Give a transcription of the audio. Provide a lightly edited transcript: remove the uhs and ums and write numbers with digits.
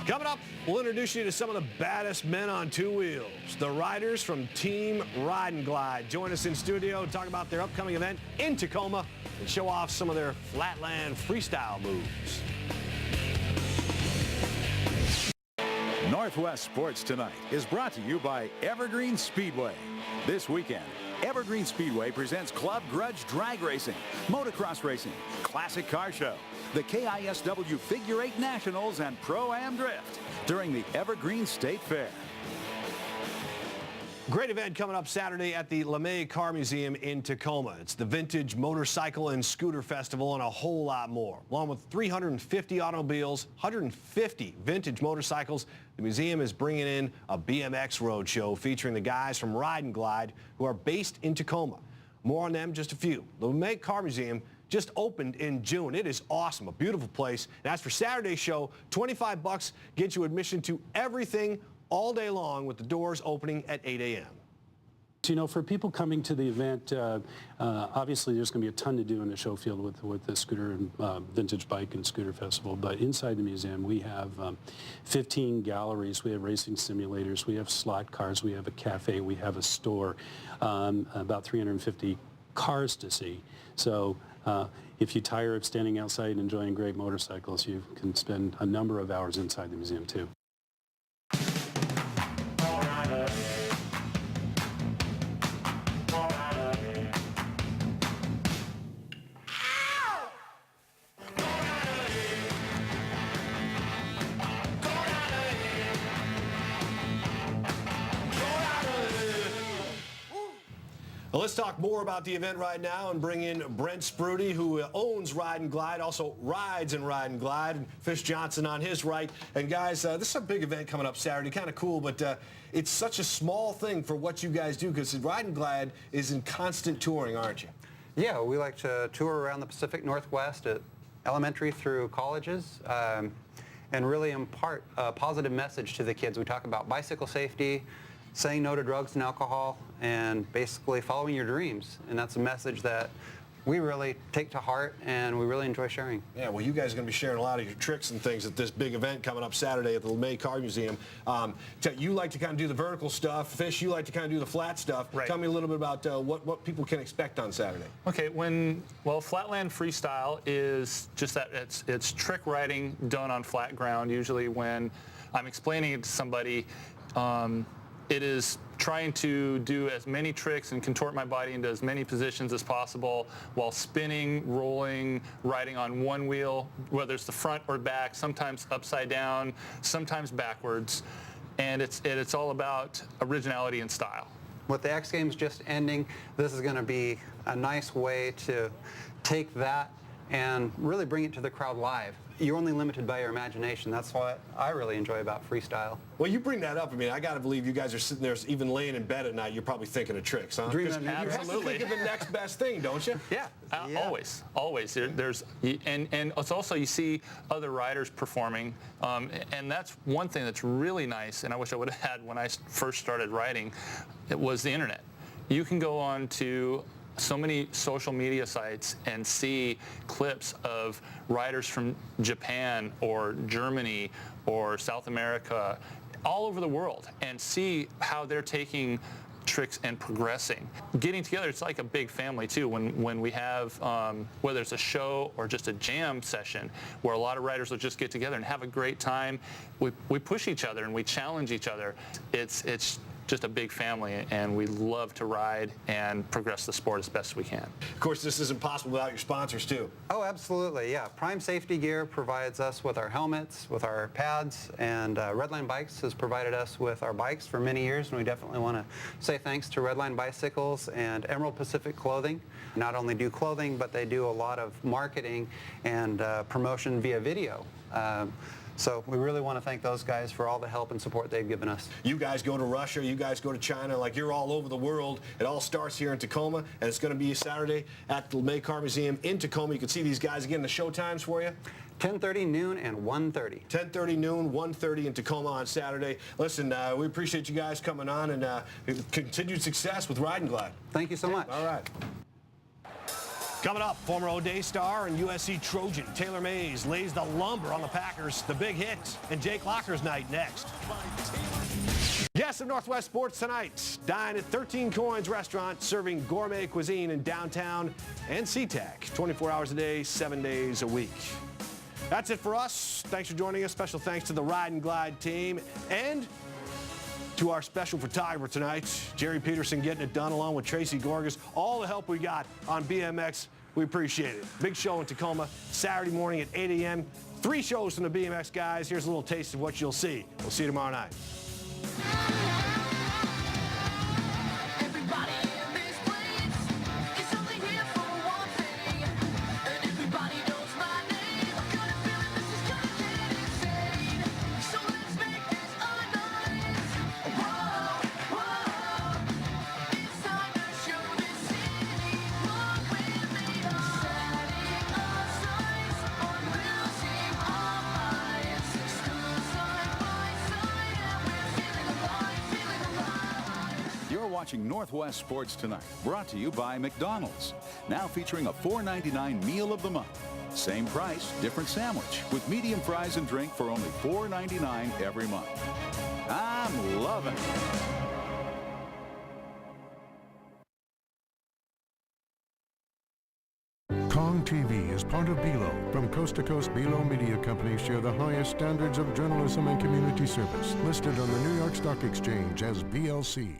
Coming up, we'll introduce you to some of the baddest men on two wheels, the riders from Team Ride and Glide. Join us in studio to talk about their upcoming event in Tacoma and show off some of their flatland freestyle moves. Northwest Sports Tonight is brought to you by Evergreen Speedway. This weekend, Evergreen Speedway presents Club Grudge Drag Racing, Motocross Racing, Classic Car Show, the KISW Figure 8 Nationals, and Pro-Am Drift during the Evergreen State Fair. Great event coming up Saturday at the LeMay Car Museum in Tacoma. It's the Vintage Motorcycle and Scooter Festival and a whole lot more. Along with 350 automobiles, 150 vintage motorcycles, the museum is bringing in a BMX road show featuring the guys from Ride and Glide who are based in Tacoma. More on them in just a few. The LeMay Car Museum just opened in June. It is awesome, a beautiful place. And as for Saturday's show, $25 gets you admission to everything all day long with the doors opening at 8 a.m. You know, for people coming to the event, obviously there's going to be a ton to do in the show field with the scooter and vintage bike and scooter festival. But inside the museum, we have 15 galleries. We have racing simulators. We have slot cars. We have a cafe. We have a store. About 350 cars to see. So if you tire of standing outside and enjoying great motorcycles, you can spend a number of hours inside the museum too. Well, let's talk more about the event right now and bring in Brent Sprute, who owns Ride and Glide, also rides in Ride and Glide, and Fish Johnson on his right. And guys, this is a big event coming up Saturday, kind of cool, but it's such a small thing for what you guys do because Ride and Glide is in constant touring, aren't you? Yeah, we like to tour around the Pacific Northwest at elementary through colleges and really impart a positive message to the kids. We talk about bicycle safety, saying no to drugs and alcohol, and basically following your dreams. And that's a message that we really take to heart and we really enjoy sharing. Yeah, well, you guys are going to be sharing a lot of your tricks and things at this big event coming up Saturday at the LeMay Car Museum. You like to kind of do the vertical stuff. Fish, you like to kind of do the flat stuff. Right. Tell me a little bit about what people can expect on Saturday. Okay, flatland freestyle is just that. It's trick riding done on flat ground. Usually when I'm explaining it to somebody, it is trying to do as many tricks and contort my body into as many positions as possible while spinning, rolling, riding on one wheel, whether it's the front or back, sometimes upside down, sometimes backwards. And it's all about originality and style. With the X Games just ending, this is going to be a nice way to take that and really bring it to the crowd live. You're only limited by your imagination. That's what I really enjoy about freestyle. Well, you bring that up. I mean, I got to believe you guys are sitting there, even laying in bed at night, you're probably thinking of tricks, huh? Dreaming. You have to think of the next best thing, don't you? Yeah, always. And it's also, you see other riders performing, and that's one thing that's really nice, and I wish I would have had when I first started riding, it was the internet. You can go on to so many social media sites and see clips of riders from Japan or Germany or South America, all over the world, and see how they're taking tricks and progressing. Getting together, it's like a big family too. When we have, whether it's a show or just a jam session, where a lot of riders will just get together and have a great time, we push each other and we challenge each other. It's just a big family, and we love to ride and progress the sport as best we can. Of course, this isn't possible without your sponsors, too. Oh, absolutely, yeah. Prime Safety Gear provides us with our helmets, with our pads, and Redline Bikes has provided us with our bikes for many years, and we definitely want to say thanks to Redline Bicycles and Emerald Pacific Clothing. Not only do clothing, but they do a lot of marketing and promotion via video. So we really want to thank those guys for all the help and support they've given us. You guys go to Russia, you guys go to China, like you're all over the world. It all starts here in Tacoma, and it's going to be Saturday at the LeMay Car Museum in Tacoma. You can see these guys again. The show times for you? 10:30, noon, and 1:30. 10:30, noon, 1:30 in Tacoma on Saturday. Listen, we appreciate you guys coming on, and continued success with Ride and Glide. Thank you so much. All right. Coming up, former O'Day star and USC Trojan Taylor Mays lays the lumber on the Packers. The big hit and Jake Locker's night next. Guests of Northwest Sports tonight. Dine at 13 Coins Restaurant, serving gourmet cuisine in downtown and SeaTac. 24 hours a day, 7 days a week. That's it for us. Thanks for joining us. Special thanks to the Ride and Glide team and to our special photographer tonight, Jerry Peterson, getting it done along with Tracy Gorgas. All the help we got on BMX, we appreciate it. Big show in Tacoma, Saturday morning at 8 a.m. 3 shows from the BMX guys. Here's a little taste of what you'll see. We'll see you tomorrow night. Watching Northwest Sports Tonight, brought to you by McDonald's. Now featuring a $4.99 meal of the month. Same price, different sandwich, with medium fries and drink for only $4.99 every month. I'm loving it. Kong TV is part of BELO. From coast to coast, BELO media companies share the highest standards of journalism and community service, listed on the New York Stock Exchange as BLC.